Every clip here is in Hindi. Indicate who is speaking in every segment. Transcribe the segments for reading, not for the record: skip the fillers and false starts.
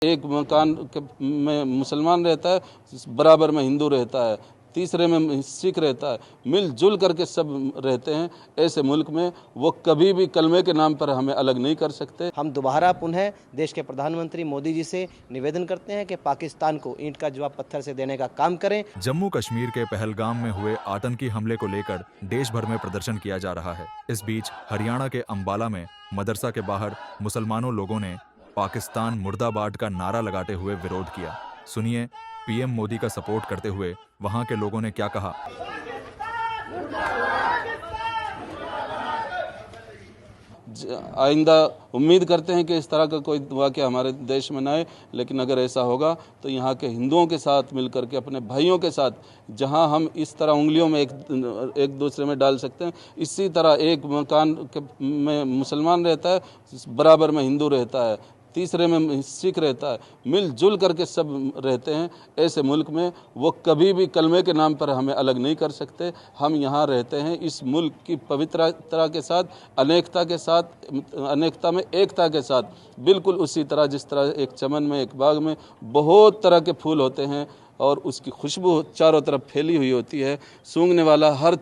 Speaker 1: एक मकान में मुसलमान रहता है, बराबर में हिंदू रहता है, तीसरे में सिख रहता है, मिलजुल करके सब रहते हैं। ऐसे मुल्क में वो कभी भी कलमे के नाम पर हमें अलग नहीं कर सकते।
Speaker 2: हम दोबारा पुनः देश के प्रधानमंत्री मोदी जी से निवेदन करते हैं कि पाकिस्तान को ईंट का जवाब पत्थर से देने का काम करें।
Speaker 3: जम्मू कश्मीर के पहलगाम में हुए आतंकी हमले को लेकर देश भर में प्रदर्शन किया जा रहा है। इस बीच हरियाणा के अंबाला में मदरसा के बाहर मुसलमानों लोगों ने पाकिस्तान मुर्दाबाद का नारा लगाते हुए विरोध किया। सुनिए पीएम मोदी का सपोर्ट करते हुए वहां के लोगों ने क्या कहा।
Speaker 1: आइंदा उम्मीद करते हैं कि इस तरह का कोई वाक़या हमारे देश में ना आए, लेकिन अगर ऐसा होगा तो यहाँ के हिंदुओं के साथ मिलकर के, अपने भाइयों के साथ, जहाँ हम इस तरह उंगलियों में एक दूसरे में डाल सकते हैं, इसी तरह एक मकान में मुसलमान रहता है, बराबर में हिंदू रहता है, तीसरे में सिख रहता है, मिलजुल करके सब रहते हैं। ऐसे मुल्क में वो कभी भी कलमे के नाम पर हमें अलग नहीं कर सकते। हम यहाँ रहते हैं इस मुल्क की पवित्रता के साथ, अनेकता के साथ, अनेकता में एकता के साथ, बिल्कुल उसी तरह जिस तरह एक चमन में, एक बाग में बहुत तरह के फूल होते हैं और उसकी खुशबू चारों तरफ फैली हुई होती है। सूंघने वाला हर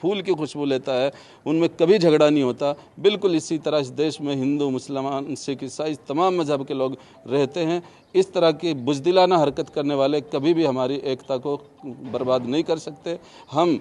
Speaker 1: फूल की खुशबू लेता है, उनमें कभी झगड़ा नहीं होता। बिल्कुल इसी तरह इस देश में हिंदू, मुसलमान, सिख, ईसाई तमाम मजहब के लोग रहते हैं। इस तरह की बुज़दिलाना हरकत करने वाले कभी भी हमारी एकता को बर्बाद नहीं कर सकते। हम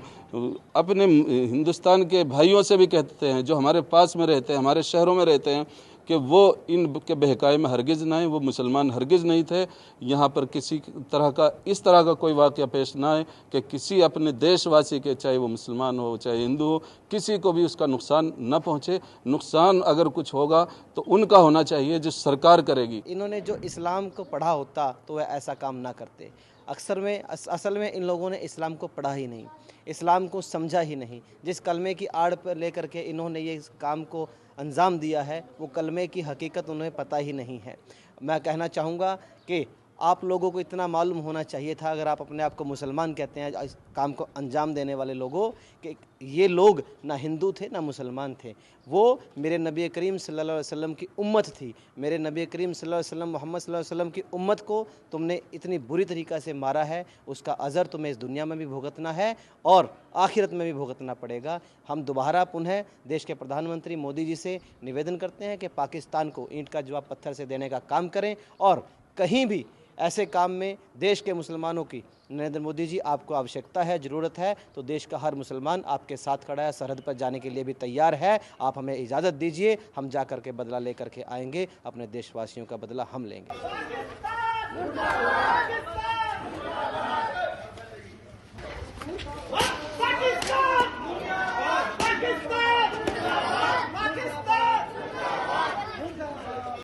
Speaker 1: अपने हिंदुस्तान के भाइयों से भी कहते हैं जो हमारे पास में रहते हैं, हमारे शहरों में रहते हैं, कि वो इनके बहकावे में हरगिज़ ना आए। वो मुसलमान हरगिज़ नहीं थे। यहाँ पर किसी तरह का, इस तरह का कोई वाक़या पेश ना आए कि किसी अपने देशवासी के, चाहे वो मुसलमान हो चाहे हिंदू हो, किसी को भी उसका नुकसान न पहुँचे। नुकसान अगर कुछ होगा तो उनका होना चाहिए जो सरकार करेगी।
Speaker 2: इन्होंने जो इस्लाम को पढ़ा होता तो वह ऐसा काम ना करते। असल में इन लोगों ने इस्लाम को पढ़ा ही नहीं, इस्लाम को समझा ही नहीं। जिस कलमे की आड़ पर लेकर के इन्होंने ये काम को अंजाम दिया है, वो कलमे की हकीकत उन्हें पता ही नहीं है। मैं कहना चाहूँगा कि आप लोगों को इतना मालूम होना चाहिए था, अगर आप अपने आप को मुसलमान कहते हैं, इस काम को अंजाम देने वाले लोगों, कि ये लोग ना हिंदू थे ना मुसलमान थे। वो मेरे नबी करीम सल्लल्लाहु अलैहि वसल्लम की उम्मत थी। मेरे नबी करीम सल्लल्लाहु अलैहि वसल्लम, मोहम्मद सल्लल्लाहु अलैहि वसल्लम की उम्मत को तुमने इतनी बुरी तरीक़ा से मारा है, उसका अज़र तुम्हें इस दुनिया में भी भुगतना है और आखिरत में भी भुगतना पड़ेगा। हम दोबारा पुनः देश के प्रधानमंत्री मोदी जी से निवेदन करते हैं कि पाकिस्तान को ईंट का जवाब पत्थर से देने का काम करें और कहीं भी ऐसे काम में देश के मुसलमानों की, नरेंद्र मोदी जी, आपको आवश्यकता है, ज़रूरत है, तो देश का हर मुसलमान आपके साथ खड़ा है, सरहद पर जाने के लिए भी तैयार है। आप हमें इजाज़त दीजिए, हम जा कर के बदला ले करके आएंगे, अपने देशवासियों का बदला हम लेंगे।